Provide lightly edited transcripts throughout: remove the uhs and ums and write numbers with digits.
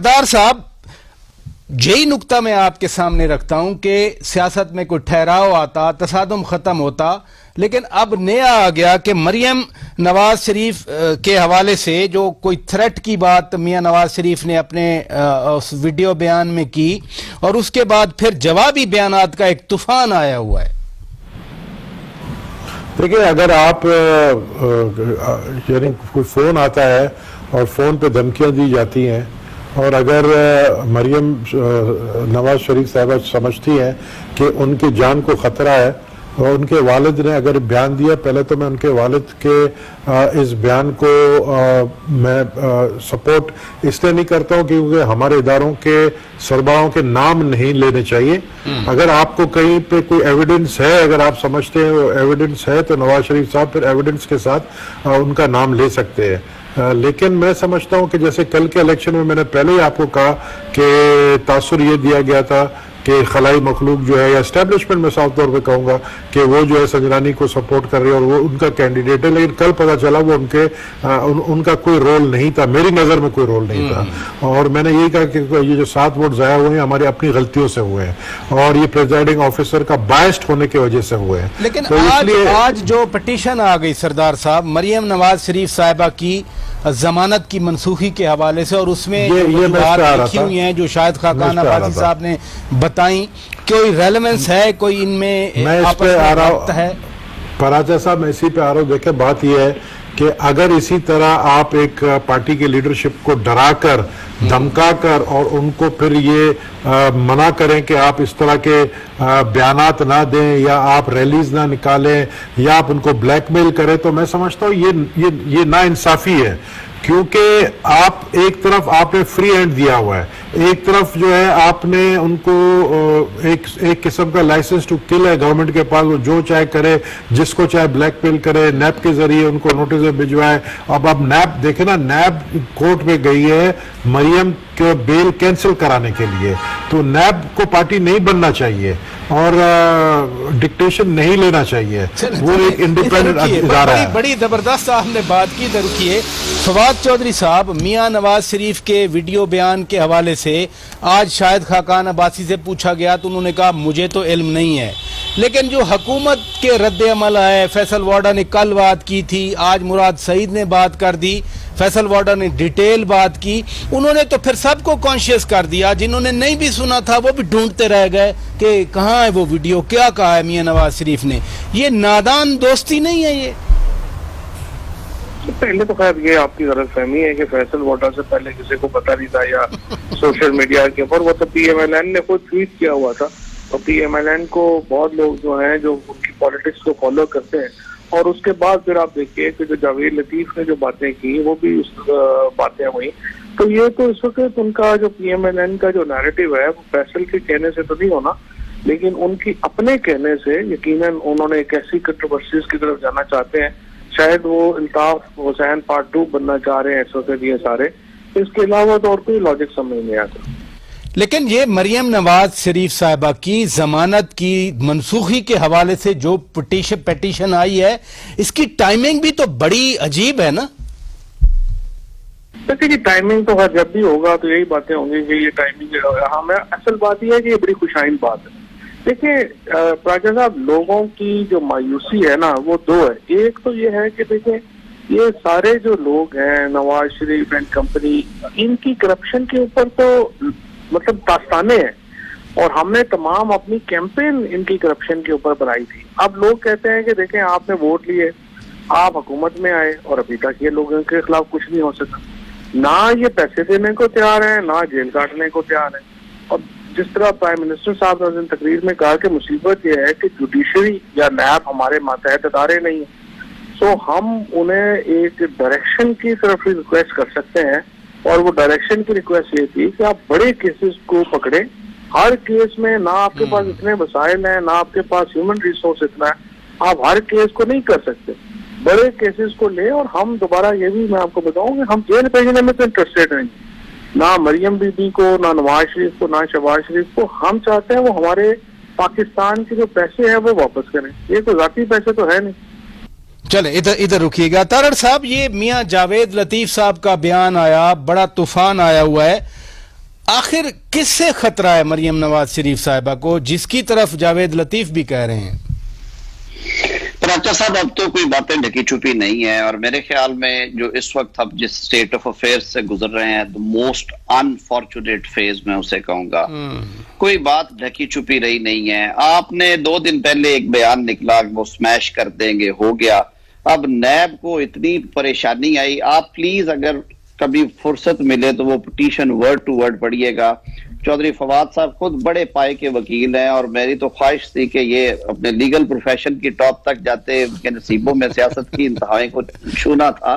सरदार साहब, यही नुक्ता मैं आपके सामने रखता हूं कि सियासत में कोई ठहराव आता, तसादुम खत्म होता, लेकिन अब नया आ गया कि मरियम नवाज शरीफ के हवाले से जो कोई थ्रेट की बात मियां नवाज शरीफ ने अपने उस वीडियो बयान में की, और उसके बाद फिर जवाबी बयानात का एक तूफान आया हुआ है। देखिए, अगर आप यानी कोई फोन आता है और फोन पे धमकियां दी जाती हैं, और अगर मरियम नवाज शरीफ साहबा समझती हैं कि उनकी जान को खतरा है, और उनके वालिद ने अगर बयान दिया, पहले तो मैं उनके वालिद के इस बयान को मैं सपोर्ट इसलिए नहीं करता हूं क्योंकि हमारे इदारों के सरबराहों के नाम नहीं लेने चाहिए। अगर आपको कहीं पे कोई एविडेंस है, अगर आप समझते हैं वो एविडेंस है, तो नवाज शरीफ साहब फिर एविडेंस के साथ उनका नाम ले सकते हैं। लेकिन मैं समझता हूं कि जैसे कल के इलेक्शन में मैंने पहले ही आपको कहा कि तासुर ये दिया गया था कि खलाई मखलूक जो है, या एस्टेब्लिशमेंट में साफ तौर पे कहूंगा कि वो जो है संजनानी को सपोर्ट कर रही है और वो उनका कैंडिडेट है, लेकिन कल पता चला वो उनका कोई रोल नहीं था, मेरी नजर में कोई रोल नहीं था। और मैंने यही कहा कि ये जो 7 वोट जाया हुए हैं हमारी अपनी गलतियों से हुए हैं, और ये प्रिजाइडिंग ऑफिसर का बायस्ड होने की वजह से हुए हैं। लेकिन तो आज जो पिटीशन आ गई सरदार साहब मरियम नवाज शरीफ साहिबा की जमानत की मनसूखी के हवाले से, और उसमें ये बात लिखी हुई है जो शाहिद खाकान अब्बासी साहब ने बताई, कोई रेलेवेंस है, कोई इनमें मैं इस पे आ रहा हूं फराजा साहब, मैं इसी पे आ रहा हूं। देखिए, बात यह है कि अगर इसी तरह आप एक पार्टी की लीडरशिप को डराकर, धमकाकर और उनको फिर ये मना करें कि आप इस तरह के बयानात ना दें, या आप रैलीज ना निकालें, या आप उनको ब्लैकमेल करें, तो मैं समझता हूं ये नाइंसाफी है। क्योंकि आप एक तरफ आपने फ्री हैंड दिया हुआ है, एक तरफ जो है आपने उनको एक किस्म का लाइसेंस टू किल है गवर्नमेंट के पास, वो जो चाहे करे, जिसको चाहे ब्लैकमेल करे, नैब के जरिए उनको नोटिस भिजवाए। अब नैब देखे ना, नैब कोर्ट में गई है मरियम के बेल कैंसिल कराने के लिए, तो नैब को पार्टी नहीं बनना चाहिए और डिक्टेशन नहीं लेना चाहिए, वो एक इंडिपेंडेंट इदारा है। बड़ी जबरदस्त आपने बात की। इधर रुकिए, फवाद चौधरी साहब, मियां नवाज शरीफ के वीडियो बयान के हवाले से आज शाहिद खाकान अब्बासी से पूछा गया तो उन्होंने कहा मुझे तो इल्म नहीं है, लेकिन जो हुकूमत के रद्द अमल है, फैसल वाडा ने कल बात की थी, आज मुराद सईद ने बात कर दी, फैसल वाडा ने डिटेल बात की, उन्होंने तो फिर सबको कॉन्शियस कर दिया। जिन्होंने नहीं भी सुना था वो भी ढूंढते रह गए कि कहाँ है वो वीडियो, क्या कहा है मियां नवाज शरीफ ने। ये नादान दोस्ती नहीं है ये? पहले तो खैर ये आपकी गलतफहमी है कि फैसल वाडा से पहले किसी को पता नहीं था, या सोशल मीडिया के ऊपर वो तो PMLN ने खुद ट्वीट किया हुआ था, और PMLN को बहुत लोग जो हैं जो उनकी पॉलिटिक्स को फॉलो करते हैं, और उसके बाद फिर आप देखिए कि जो जावेद लतीफ ने जो बातें की वो भी उस बातें हुई। तो ये तो इस वक्त उनका जो PMLN का जो नैरेटिव है वो फैसल के कहने से तो नहीं होना, लेकिन उनकी अपने कहने से यकीनन उन्होंने एक ऐसी कंट्रोवर्सीज की तरफ जाना चाहते हैं, शायद वो अल्ताफ हुसैन पार्ट 2 बनना चाह रहे हैं इस वक्त ये सारे। इसके अलावा तो और कोई लॉजिक समझ नहीं आता। लेकिन ये मरियम नवाज शरीफ साहिबा की जमानत की मनसूखी के हवाले से जो पिटीशन आई है, इसकी टाइमिंग भी तो बड़ी अजीब है ना? देखिए, टाइमिंग तो हर जब भी होगा तो यही बातें होंगी कि ये टाइमिंग। हाँ, मैं असल बात यह है कि ये बड़ी खुशाइन बात है। देखिए प्राजा साहब, लोगों की जो मायूसी है ना वो 2 है। एक तो ये है कि देखिए ये सारे जो लोग हैं, नवाज शरीफ एंड कंपनी, इनकी करप्शन के ऊपर तो मतलब दास्ताने हैं, और हमने तमाम अपनी कैंपेन इनकी करप्शन के ऊपर बनाई थी। अब लोग कहते हैं कि देखें आपने वोट लिए, आप हुकूमत में आए, और अभी तक ये लोगों के खिलाफ कुछ नहीं हो सका, ना ये पैसे देने को तैयार है, ना जेल काटने को तैयार है। और जिस तरह प्राइम मिनिस्टर साहब ने उस तकरीर में कहा कि मुसीबत यह है कि जुडिशरी या नैब हमारे मातहत अदारे नहीं है, सो हम उन्हें एक डायरेक्शन की तरफ रिक्वेस्ट कर सकते हैं, और वो डायरेक्शन की रिक्वेस्ट ये थी कि आप बड़े केसेस को पकड़े। हर केस में ना आपके पास इतने वसाइल हैं, ना आपके पास ह्यूमन रिसोर्स इतना है, आप हर केस को नहीं कर सकते, बड़े केसेस को ले। और हम दोबारा ये भी मैं आपको बताऊं कि हम जेल भेजने में तो इंटरेस्टेड नहीं, ना मरियम बीबी को, ना नवाज शरीफ को, ना शहबाज शरीफ को। हम चाहते हैं वो हमारे पाकिस्तान के जो पैसे हैं वो वापस करें, ये कोई जाती पैसे तो है नहीं। चले इधर रुकिएगा तारड़ साहब, ये मियां जावेद लतीफ साहब का बयान आया, बड़ा तूफान आया हुआ है। आखिर किससे खतरा है मरियम नवाज शरीफ साहिबा को, जिसकी तरफ जावेद लतीफ भी कह रहे हैं? प्राचा साहब, अब तो कोई बातें ढकी छुपी नहीं है, और मेरे ख्याल में जो इस वक्त अब जिस स्टेट ऑफ अफेयर्स से गुजर रहे हैं, द मोस्ट अनफॉर्चुनेट फेज मैं उसे कहूंगा, कोई बात ढकी छुपी रही नहीं है। आपने 2 दिन पहले एक बयान निकला, वो स्मैश कर देंगे, हो गया। अब नैब को इतनी परेशानी आई, आप प्लीज अगर कभी फुर्सत मिले तो वो पिटीशन वर्ड टू वर्ड पढ़िएगा। चौधरी फवाद साहब खुद बड़े पाए के वकील हैं, और मेरी तो ख्वाहिश थी कि ये अपने लीगल प्रोफेशन की टॉप तक जाते, उनके नसीबों में सियासत की इंतहाएं को छूना था।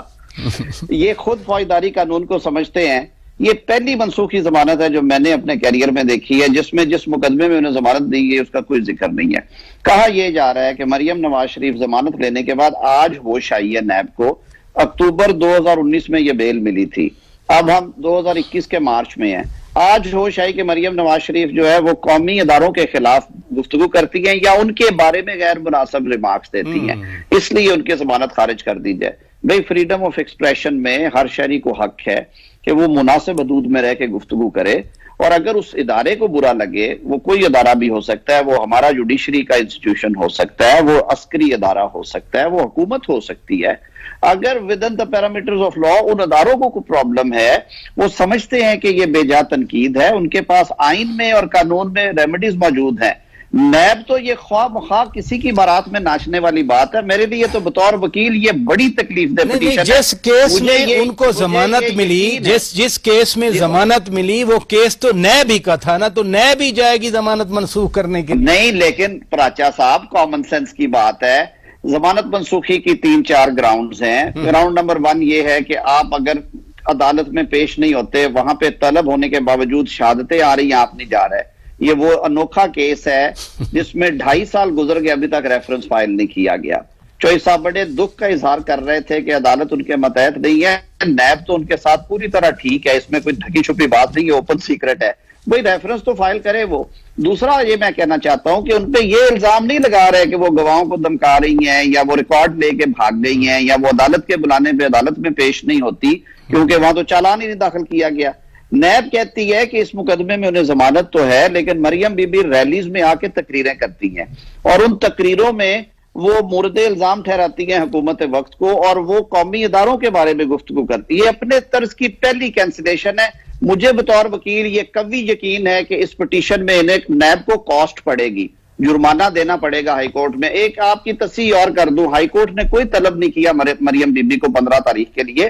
ये खुद फौजदारी कानून को समझते हैं। ये पहली मनसूखी जमानत है जो मैंने अपने कैरियर में देखी है जिसमें जिस मुकदमे में उन्हें जमानत दी गई उसका कोई जिक्र नहीं है। कहा यह जा रहा है कि मरियम नवाज शरीफ जमानत लेने के बाद आज होश आई है नैब को। अक्टूबर 2019 में यह बेल मिली थी, अब हम 2021 के मार्च में हैं। आज होश आई कि मरियम नवाज शरीफ जो है वो कौमी अदारों के खिलाफ गुफ्तगू करती हैं या उनके बारे में गैर मुनासिब रिमार्क्स देती हैं, इसलिए उनकी जमानत खारिज कर दी जाए। भाई, फ्रीडम ऑफ एक्सप्रेशन में हर शहरी को हक है कि वो मुनासिब हदूद में रह के गुफ्तगू करे, और अगर उस इदारे को बुरा लगे, वो कोई इदारा भी हो सकता है, वो हमारा जुडिशरी का इंस्टीट्यूशन हो सकता है, वो अस्करी इदारा हो सकता है, वो हुकूमत हो सकती है, अगर with in the parameters of law उन अदारों को कोई प्रॉब्लम है, वो समझते हैं कि ये बेजा तनकीद है, उनके पास आइन में और कानून में रेमेडीज मौजूद हैं। नैब तो ये ख्वाह किसी की बारात में नाचने वाली बात है। मेरे लिए तो बतौर वकील ये बड़ी तकलीफ दे पिटीशन है। जिस केस में उनको जमानत मिली, जिस केस में जमानत मिली, वो केस तो नैब ही का था ना, तो नैब ही जाएगी जमानत मनसूख करने के लिए। नहीं, लेकिन प्राचा साहब, कॉमन सेंस की बात है। जमानत मनसूखी की 3-4 ग्राउंड्स हैं। ग्राउंड नंबर 1 ये है कि आप अगर अदालत में पेश नहीं होते, वहां पे तलब होने के बावजूद शहादतें आ रही हैं, आप नहीं जा रहे। ये वो अनोखा केस है जिसमें 2.5 साल गुजर गए, अभी तक रेफरेंस फाइल नहीं किया गया। चौधरी साहब बड़े दुख का इजहार कर रहे थे कि अदालत उनके मतहत नहीं है। नैब तो उनके साथ पूरी तरह ठीक है, इसमें कोई ढकी छुपी बात नहीं है, ओपन सीक्रेट है। भाई, रेफरेंस तो फाइल करे वो। दूसरा ये मैं कहना चाहता हूं कि उनपे ये इल्जाम नहीं लगा रहे कि वो गवाहों को धमका रही हैं, या वो रिकॉर्ड लेके भाग गई हैं, या वो अदालत के बुलाने पे अदालत में पेश नहीं होती क्योंकि वहां तो चालान ही नहीं दाखिल किया गया। नैब कहती है कि इस मुकदमे में उन्हें जमानत तो है, लेकिन मरियम बीबी रैलीज में आके तकरीरें करती हैं, और उन तकरीरों में वो मुर्द इल्जाम ठहराती हैं हुकूमत वक्त को, और वो कौमी इदारों के बारे में गुफ्तगू करती है। अपने तर्ज की पहली कैंसिलेशन है। मुझे बतौर वकील ये कभी यकीन है कि इस पिटीशन में इन्हें नैब को कॉस्ट पड़ेगी, जुर्माना देना पड़ेगा हाईकोर्ट में। एक आपकी तस्सीह और कर दूं, हाईकोर्ट ने कोई तलब नहीं किया मरियम बीबी को 15 तारीख के लिए।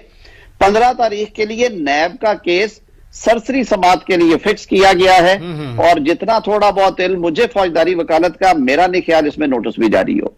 15 तारीख के लिए नैब का केस सरसरी समात के लिए फिक्स किया गया है, और जितना थोड़ा बहुत इल्म मुझे फौजदारी वकालत का, मेरा नहीं ख्याल इसमें नोटिस भी जारी हो।